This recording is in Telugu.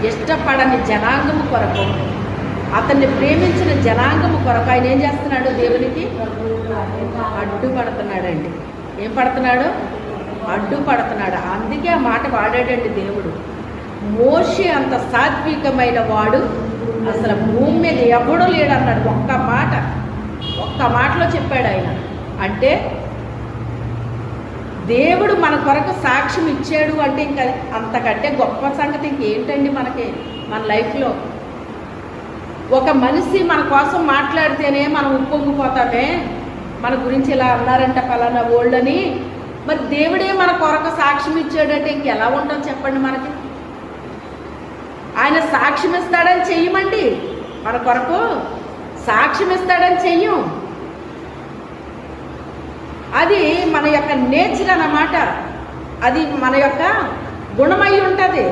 ఇష్టపడని జనాంగము కొరకు, అతన్ని ప్రేమించిన జనాంగము కొరకు ఆయన ఏం చేస్తున్నాడు? దేవునికి అడ్డుపడుతున్నాడండి. ఏం పడుతున్నాడు? అడ్డుపడుతున్నాడు. అందుకే ఆ మాట వాడాడండి దేవుడు. మోషే అంత సాత్వికమైన వాడు అసలు భూమి మీద ఎవడూ లేడన్నాడు. ఒక్క మాటలో చెప్పాడు ఆయన. అంటే దేవుడు మన కొరకు సాక్ష్యం ఇచ్చాడు అంటే ఇంకా అంతకంటే గొప్ప సంగతి ఇంకేంటండి మనకి మన లైఫ్లో? ఒక మనిషి మన కోసం మాట్లాడితేనే మనం ఉప్పొంగిపోతామే, మన గురించి ఇలా అన్నారంట పలానా ఓళ్ళని. మరి దేవుడే మన కొరకు సాక్ష్యం ఇచ్చాడంటే ఇంకెలా ఉంటాం చెప్పండి? మనకి ఆయన సాక్ష్యం ఇస్తాడని చెయ్యమండి, మన కొరకు సాక్ష్యం ఇస్తాడని చెయ్యం. అది మన యొక్క నేచర్ అన్నమాట. అది మన యొక్క గుణమై ఉంటుంది.